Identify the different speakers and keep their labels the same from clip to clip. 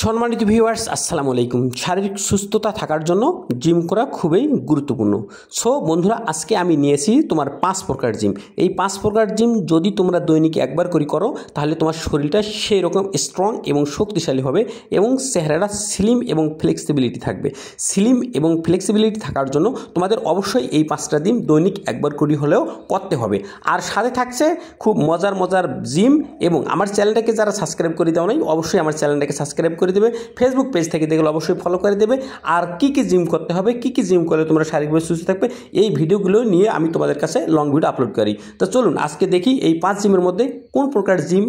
Speaker 1: সম্মানিত ভিউয়ার্স আসসালামু আলাইকুম। শারীরিক সুস্থতা থাকার জন্য জিম করা খুবই গুরুত্বপূর্ণ। সো বন্ধুরা, আজকে আমি নিয়েছি তোমার 5 প্রকার জিম। এই 5 প্রকার জিম যদি তোমরা দৈনিক একবার করে করো তাহলে তোমার শরীরটা সেই রকম স্ট্রং এবং শক্তিশালী হবে এবং চেহারাটা স্লিম এবং ফ্লেক্সিবিলিটি থাকবে। স্লিম এবং ফ্লেক্সিবিলিটি থাকার জন্য তোমাদের অবশ্যই এই 5টা জিম দৈনিক একবার করে হলেও করতে হবে। আর সাথে থাকছে খুব মজার মজার জিম। এবং আমার চ্যানেলটাকে যারা সাবস্ক্রাইব করে দাও নাই, অবশ্যই আমার চ্যানেলটাকে সাবস্ক্রাইব করে দেবে। ফেসবুক পেজ থেকে দেখলে অবশ্যই ফলো করে দেবে। আর কি কি জিম করতে হবে, কি কি জিম করলে তোমরা শারীরিকভাবে সুস্থ থাকবে, এই ভিডিওগুলো নিয়ে আমি তোমাদের কাছে লং ভিডিও আপলোড করি। তো চলুন আজকে দেখি এই 5 জিমের মধ্যে কোন প্রকার জিম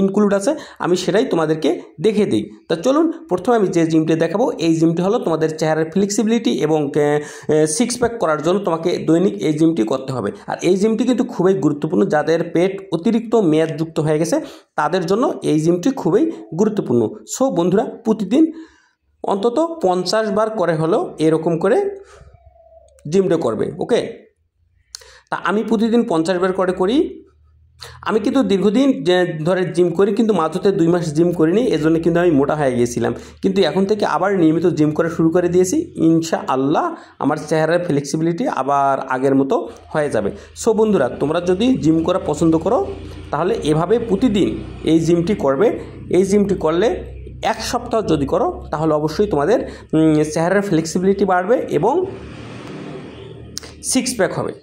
Speaker 1: ইনক্লুড আছে, আমি সেটাই তোমাদেরকে দেখে দিই। তো চলুন, প্রথমে আমি যে জিমটি দেখাবো এই জিমটি হলো তোমাদের চেহারার ফ্লেক্সিবিলিটি এবং সিক্স প্যাক করার জন্য তোমাকে দৈনিক এই জিমটি করতে হবে। আর এই জিমটি কিন্তু খুবই গুরুত্বপূর্ণ। যাদের পেট অতিরিক্ত মেয়াদযুক্ত হয়ে গেছে তাদের জন্য এই জিমটি খুবই গুরুত্বপূর্ণ। সো বন্ধুরা, প্রতিদিন অন্তত 50 বার করে হলেও এরকম করে জিমটা করবে। ওকে, তা আমি প্রতিদিন 50 বার করে করি। আমি কিন্তু দীর্ঘদিন ধরে জিম করি, কিন্তু মাঝতে 2 মাস জিম করিনি, এজন্য কিন্তু আমি মোটা হয়ে গিয়েছিলাম। কিন্তু এখন থেকে আবার নিয়মিত জিম করা শুরু করে দিয়েছি। ইনশাআল্লাহ আমার চেহারার ফ্লেক্সিবিলিটি আবার আগের মতো হয়ে যাবে। সো বন্ধুরা, তোমরা যদি জিম করা পছন্দ করো তাহলে এভাবে প্রতিদিন এই জিমটি করবে। এই জিমটি করলে 1 সপ্তাহ যদি করো তাহলে অবশ্যই তোমাদের চেহারার ফ্লেক্সিবিলিটি বাড়বে এবং সিক্স প্যাক হবে।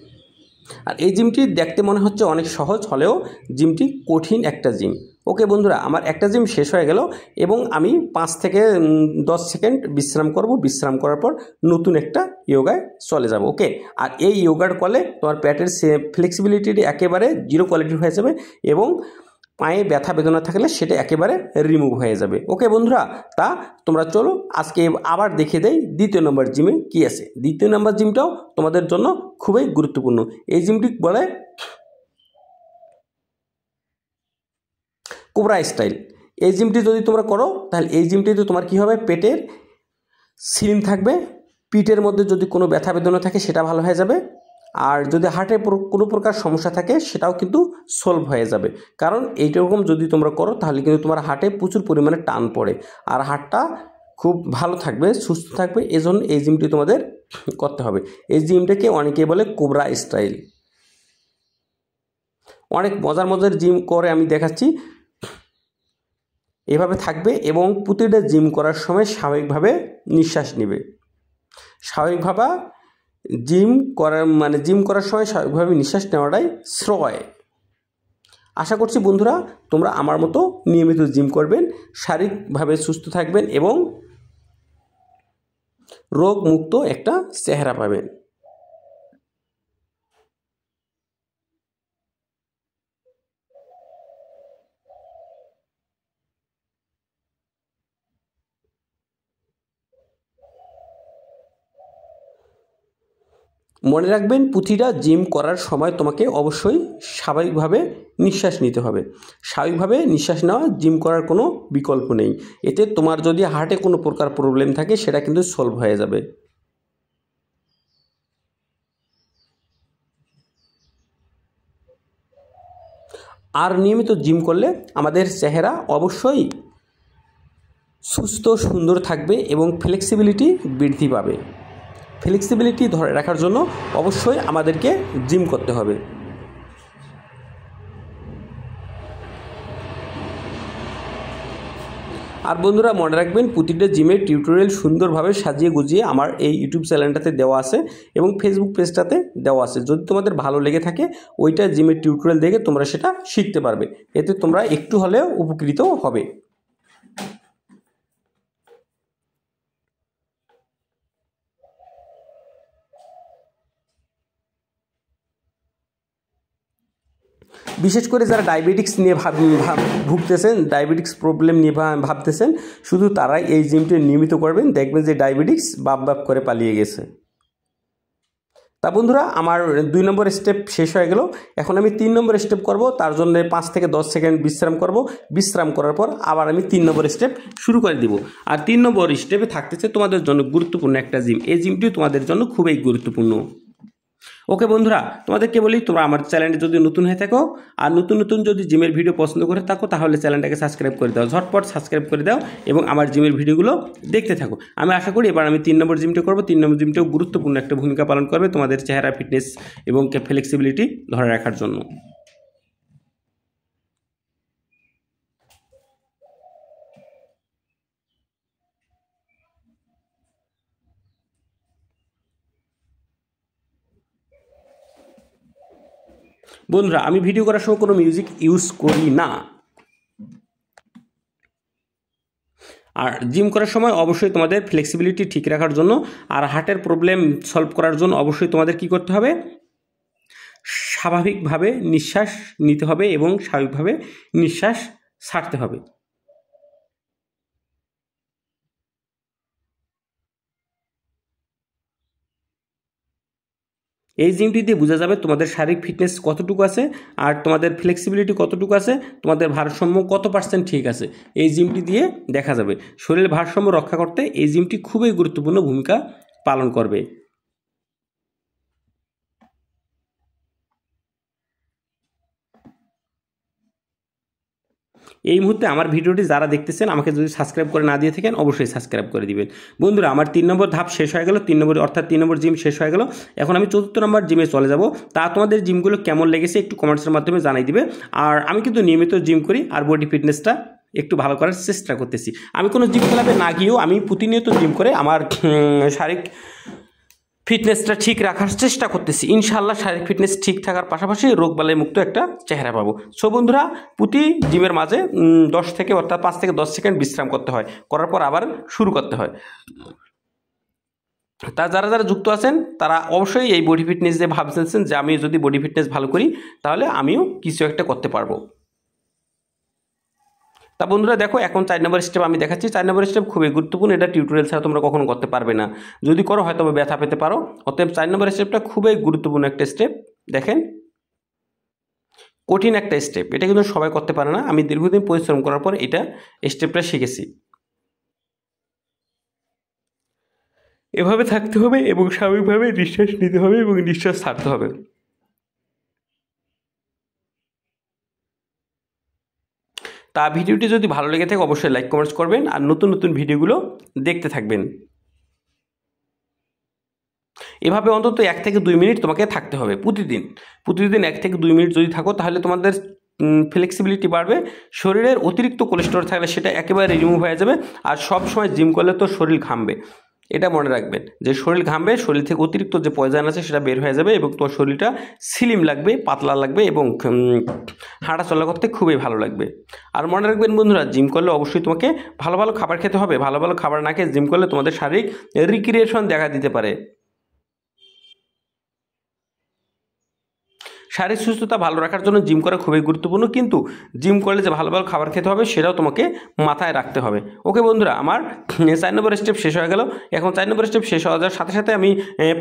Speaker 1: আর এই জিমটি দেখতে মনে হচ্ছে অনেক সহজ, হলেও জিমটি কঠিন একটা জিম। ওকে বন্ধুরা, আমার একটা জিম শেষ হয়ে গেল এবং আমি 5 থেকে 10 সেকেন্ড বিশ্রাম করব। বিশ্রাম করার পর নতুন একটা যোগায় চলে যাব। ওকে, আর এই যোগার করলে তোমার পেটের ফ্লেক্সিবিলিটি একেবারে 0 কোয়ালিটি হয়ে যাবে এবং পায়ে ব্যথা বেদনা থাকলে সেটা একেবারে রিমুভ হয়ে যাবে। ওকে বন্ধুরা, তা তোমরা চলো আজকে আবার দেখে দেই 2য় নম্বর জিমে কি আছে। 2য় নম্বর জিমটাও তোমাদের জন্য খুবই গুরুত্বপূর্ণ। এই জিমটি বলে কোবরা স্টাইল। এই জিমটি যদি তোমরা করো তাহলে এই জিমটিতে তোমার কি হবে, পেটের স্লিম থাকবে, পিঠের মধ্যে যদি কোনো ব্যথা বেদনা থাকে সেটা ভালো হয়ে যাবে। আর যদি হার্টে কোনো প্রকার সমস্যা থাকে সেটাও কিন্তু সলভ হয়ে যাবে। কারণ এইরকম যদি তোমরা করো তাহলে কিন্তু তোমার হার্টে প্রচুর পরিমাণে টান পড়ে আর হার্টটা খুব ভালো থাকবে, সুস্থ থাকবে। এজন্য এই জিমটি তোমাদের করতে হবে। এই জিমটাকে অনেকেই বলে কোবরা স্টাইল। অনেক মজার মজার জিম করে আমি দেখাচ্ছি। এভাবে থাকবে এবং প্রতিটা জিম করার সময় স্বাভাবিকভাবে নিঃশ্বাস নেবে। স্বাভাবিকভাবে জিম করার সময় স্বাভাবিকভাবে নিঃশ্বাস নেওয়াটাই শ্রেয়। আশা করছি বন্ধুরা তোমরা আমার মতো নিয়মিত জিম করবেন, শারীরিকভাবে সুস্থ থাকবেন এবং রোগমুক্ত একটা চেহারা পাবেন। মনে রাখবেন, প্রতিটা জিম করার সময় তোমাকে অবশ্যই স্বাভাবিকভাবে নিঃশ্বাস নিতে হবে। স্বাভাবিকভাবে নিঃশ্বাস নেওয়া জিম করার কোনো বিকল্প নেই। এতে তোমার যদি হার্টে কোনো প্রকার প্রবলেম থাকে সেটা কিন্তু সলভ হয়ে যাবে। আর নিয়মিত জিম করলে আমাদের চেহারা অবশ্যই সুস্থ সুন্দর থাকবে এবং ফ্লেক্সিবিলিটি বৃদ্ধি পাবে। ফ্লেক্সিবিলিটি ধরে রাখার জন্য অবশ্যই আমাদেরকে জিম করতে হবে। আর বন্ধুরা মনে রাখবেন, প্রতিটা জিমের টিউটোরিয়াল সুন্দরভাবে সাজিয়ে গুজিয়ে আমার এই ইউটিউব চ্যানেলটাতে দেওয়া আছে এবং ফেসবুক পেজটাতে দেওয়া আছে। যদি তোমাদের ভালো লেগে থাকে ওইটা জিমের টিউটোরিয়াল দেখে তোমরা সেটা শিখতে পারবে। এতে তোমরা একটু হলেও উপকৃত হবে। বিশেষ করে যারা ডায়াবেটিক্স নিয়ে ভুগতেছেন, ডায়াবেটিক্স প্রবলেম নিয়ে ভাবতেছেন, শুধু তারাই এই জিমটি নিয়মিত করবেন। দেখবেন যে ডায়াবেটিক্স বাপ করে পালিয়ে গেছে। তা বন্ধুরা, আমার 2 নম্বর স্টেপ শেষ হয়ে গেল। এখন আমি 3 নম্বর স্টেপ করব। তার জন্য 5 থেকে 10 সেকেন্ড বিশ্রাম করব। বিশ্রাম করার পর আবার আমি 3 নম্বর স্টেপ শুরু করে দিব। আর 3 নম্বর স্টেপে থাকতেছে তোমাদের জন্য গুরুত্বপূর্ণ একটা জিম। এই জিমটি তোমাদের জন্য খুবই গুরুত্বপূর্ণ। ওকে বন্ধুরা, তোমাদেরকে বলি তোমরা আমার চ্যানেলে যদি নতুন হয়ে থাকো আর নতুন নতুন যদি জিমের ভিডিও পছন্দ করে থাকো তাহলে চ্যানেলটাকে সাবস্ক্রাইব করে দাও, ঝটপট সাবস্ক্রাইব করে দাও এবং আমার জিমের ভিডিওগুলো দেখতে থাকো। আমি আশা করি এবার আমি 3 নম্বর জিমটা করবো। 3 নম্বর জিমটাও গুরুত্বপূর্ণ একটা ভূমিকা পালন করবে তোমাদের চেহারা ফিটনেস এবং ফ্লেক্সিবিলিটি ধরে রাখার জন্য। বন্ধুরা, আমি ভিডিও করার সময় কোনো মিউজিক ইউজ করি না। আর জিম করার সময় অবশ্যই তোমাদের ফ্লেক্সিবিলিটি ঠিক রাখার জন্য আর হার্টের প্রবলেম সলভ করার জন্য অবশ্যই তোমাদের কি করতে হবে, স্বাভাবিকভাবে নিঃশ্বাস নিতে হবে এবং স্বাভাবিকভাবে নিঃশ্বাস ছাড়তে হবে। এই জিমটি দিয়ে বোঝা যাবে তোমাদের শারীরিক ফিটনেস কতটুকু আছে আর তোমাদের ফ্লেক্সিবিলিটি কতটুকু আছে, তোমাদের ভারসাম্য কত % ঠিক আছে। এই জিমটি দিয়ে দেখা যাবে। শরীরের ভারসাম্য রক্ষা করতে এই জিমটি খুবই গুরুত্বপূর্ণ ভূমিকা পালন করবে। এই মুহূর্তে আমার ভিডিওটি যারা দেখতেছেন আমাকে যদি সাবস্ক্রাইব করে না দিয়ে থাকেন অবশ্যই সাবস্ক্রাইব করে দিবেন। বন্ধুরা, আমার 3 নম্বর ধাপ শেষ হয়ে গেল, 3 নম্বর অর্থাৎ 3 নম্বর জিম শেষ হয়ে গেল। এখন আমি 4র্থ নম্বর জিমে চলে যাব। তা তোমাদের জিমগুলো কেমন লেগেছে একটু কমেন্টসের মাধ্যমে জানাই দিবে। আর আমি কিন্তু নিয়মিত জিম করি আর বডি ফিটনেসটা একটু ভালো করার চেষ্টা করতেছি। আমি কোনো জিম ক্লাবে না গিয়েও আমি প্রতিনিয়ত জিম করে আমার শারীরিক ফিটনেসটা ঠিক রাখার চেষ্টা করতেছি। ইনশাআল্লাহ শারীরিক ফিটনেস ঠিক থাকার পাশাপাশি রোগবালাই মুক্ত একটা চেহারা পাবো। সো বন্ধুরা, প্রতি জিমের মাঝে 10 থেকে অর্থাৎ 5 থেকে 10 সেকেন্ড বিশ্রাম করতে হয়, করার পর আবার শুরু করতে হয়। তা যারা যারা যুক্ত আছেন তারা অবশ্যই এই বডি ফিটনেস যে ভাবছেন যে আমি যদি বডি ফিটনেস ভালো করি তাহলে আমিও কিছু একটা করতে পারবো। তা বন্ধুরা দেখো, এখন 4 নম্বর স্টেপ আমি দেখাচ্ছি। 4 নম্বর স্টেপ খুবই গুরুত্বপূর্ণ, এটা টিউটোরিয়াল ছাড়া তোমরা কখনো করতে পারবে না। যদি করো হয়তো ব্যথা পেতে পারো। অতএব 4 নম্বর স্টেপটা খুবই গুরুত্বপূর্ণ একটা স্টেপ। দেখেন, কঠিন একটা স্টেপ, এটা কিন্তু সবাই করতে পারে না। আমি দীর্ঘদিন পরিশ্রম করার পর এটা স্টেপটা শিখেছি। এভাবে থাকতে হবে এবং স্বাভাবিকভাবে নিঃশ্বাস নিতে হবে এবং নিঃশ্বাস ছাড়তে হবে। তা ভিডিওটি যদি ভালো লেগে থাকে অবশ্যই লাইক কমেন্টস করবেন আর নতুন নতুন ভিডিওগুলো দেখতে থাকবেন। এভাবে অন্তত 1 থেকে 2 মিনিট তোমাকে থাকতে হবে প্রতিদিন। প্রতিদিন 1 থেকে 2 মিনিট যদি থাকো তাহলে তোমাদের ফ্লেক্সিবিলিটি বাড়বে। শরীরের অতিরিক্ত কোলেস্টেরল থাকলে সেটা একেবারে রিমুভ হয়ে যাবে। আর সব সময় জিম করলে তো শরীর ঘামবে, এটা মনে রাখবেন যে শরীর ঘামবে, শরীর থেকে অতিরিক্ত যে পয়জন আছে সেটা বের হয়ে যাবে এবং তোমার শরীরটা স্লিম লাগবে, পাতলা লাগবে এবং হাঁটা চলা করতে খুবই ভালো লাগবে। আর মনে রাখবেন বন্ধুরা, জিম করলে অবশ্যই তোমাকে ভালো ভালো খাবার খেতে হবে। ভালো ভালো খাবার না খেয়ে জিম করলে তোমাদের শারীরিক রিক্রিয়েশন দেখা দিতে পারে। শারীরিক সুস্থতা ভালো রাখার জন্য জিম করা খুবই গুরুত্বপূর্ণ, কিন্তু জিম করলে যে ভালো ভালো খাবার খেতে হবে সেটাও তোমাকে মাথায় রাখতে হবে। ওকে বন্ধুরা, আমার 4 নম্বর স্টেপ শেষ হয়ে গেল। এখন 4 নম্বর স্টেপ শেষ হওয়ার সাথে সাথে আমি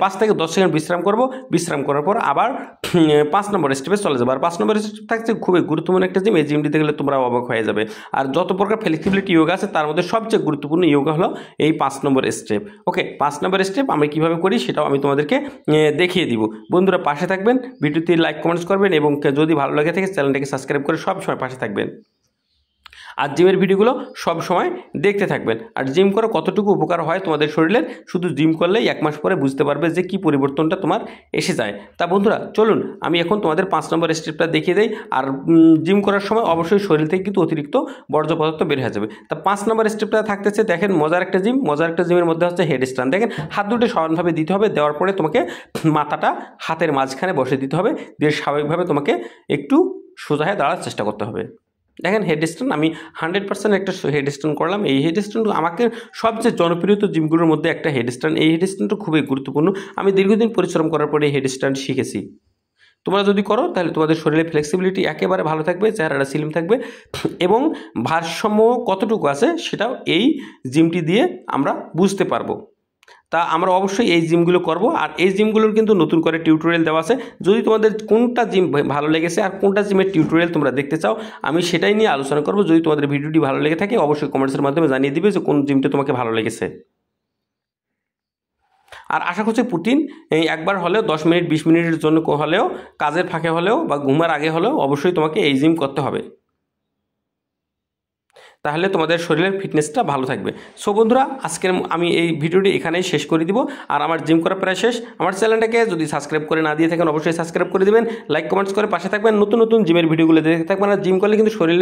Speaker 1: 5 থেকে 10 সেকেন্ড বিশ্রাম করব। বিশ্রাম করার পর আবার 5 নম্বর স্টেপে চলে যাবো। আর 5 নম্বর স্টেপ থাকছে খুবই গুরুত্বপূর্ণ একটা জিম। এই জিমটিতে গেলে তোমরা অবাক হয়ে যাবে। আর যত প্রকার ফ্লেক্সিবিলিটি যোগা আছে তার মধ্যে সবচেয়ে গুরুত্বপূর্ণ যোগা হলো এই 5 নম্বর স্টেপ। ওকে, 5 নম্বর স্টেপ আমি কীভাবে করি সেটাও আমি তোমাদেরকে দেখিয়ে দিব। বন্ধুরা পাশে থাকবেন, ভিডিওতে লাইক কমেন্টস করবেন এবং যদি ভালো লাগে থাকে চ্যানেলটাকে সাবস্ক্রাইব করে সব সময় পাশে থাকবেন। আর জিমের ভিডিওগুলো সব সময় দেখতে থাকবেন। আর জিম করে কতটুকু উপকার হয় তোমাদের শরীরের শুধু জিম করলেই 1 মাস পরে বুঝতে পারবে যে কি পরিবর্তনটা তোমার এসে যায়। তা বন্ধুরা চলুন আমি এখন তোমাদের 5 নম্বর স্টেপটা দেখিয়ে দেই। আর জিম করার সময় অবশ্যই শরীর থেকে কিন্তু অতিরিক্ত বর্জ্য পদার্থ বের হয়ে যাবে। তা 5 নম্বর স্টেপটা থাকতেছে, দেখেন মজার একটা জিম। মজার একটা জিমের মধ্যে হচ্ছে হেড স্ট্যান্ড। দেখেন হাত দুটো সমানভাবে দিতে হবে, দেওয়ার পরে তোমাকে মাথাটা হাতের মাঝখানে বসে দিতে হবে, দিয়ে স্বাভাবিকভাবে তোমাকে একটু সোজা হয়ে দাঁড়ার চেষ্টা করতে হবে। দেখেন হেড স্ট্যান্ড আমি 100% একটা হেড স্ট্যান্ড করলাম। এই হেড স্ট্যান্ড আমাকে সবচেয়ে জনপ্রিয় জিমগুলোর মধ্যে একটা হেড স্ট্যান্ড। এই হেড স্ট্যান্ডটা খুবই গুরুত্বপূর্ণ। আমি দীর্ঘদিন পরিশ্রম করার পরে এই হেড স্ট্যান্ড শিখেছি। তোমরা যদি করো তাহলে তোমাদের শরীরে ফ্লেক্সিবিলিটি একেবারে ভালো থাকবে, চেহারাটা স্লিম থাকবে এবং ভারসাম্য কতটুকু আছে সেটাও এই জিমটি দিয়ে আমরা বুঝতে পারবো। তা আমরা অবশ্যই এই জিমগুলো করব। আর এই জিমগুলোর কিন্তু নতুন করে টিউটোরিয়াল দেওয়া আছে। যদি তোমাদের কোনটা জিম ভালো লেগেছে আর কোনটা জিমের টিউটোরিয়াল তোমরা দেখতে চাও আমি সেটাই নিয়ে আলোচনা করব। যদি তোমাদের ভিডিওটি ভালো লেগে থাকে অবশ্যই কমেন্টসের মাধ্যমে জানিয়ে দিবে যে কোন জিমটা তোমাকে ভালো লেগেছে। আর আশা করছি প্রোটিন একবার হলেও 10 মিনিট 20 মিনিটের জন্য হলেও, কাজের ফাঁকে হলেও বা ঘুমার আগে হলেও অবশ্যই তোমাকে এই জিম করতে হবে, তাহলে তোমাদের শরীরের ফিটনেসটা ভালো থাকবে। সো বন্ধুরা, আজকের আমি এই ভিডিওটি এখানেই শেষ করে দিব। আর আমার জিম করা প্রায় শেষ। আমার চ্যানেলটাকে যদি সাবস্ক্রাইব করে না দিয়ে থাকেন অবশ্যই সাবস্ক্রাইব করে দিবেন, লাইক কমেন্টস করে পাশে থাকবেন, নতুন নতুন জিমের ভিডিওগুলো দেখতে থাকবেন। আর জিম করলে কিন্তু শরীর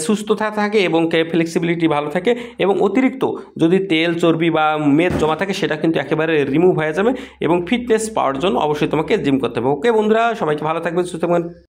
Speaker 1: সুস্থতা থাকে এবং ফ্লেক্সিবিলিটি ভালো থাকে, এবং অতিরিক্ত যদি তেল চর্বি বা মেদ জমা থাকে সেটা কিন্তু একেবারে রিমুভ হয়ে যাবে, এবং ফিটনেস পাওয়ার জন্য অবশ্যই তোমাকে জিম করতে হবে। ওকে বন্ধুরা, সবাইকে ভালো থাকবেন, সুস্থ থাকবেন।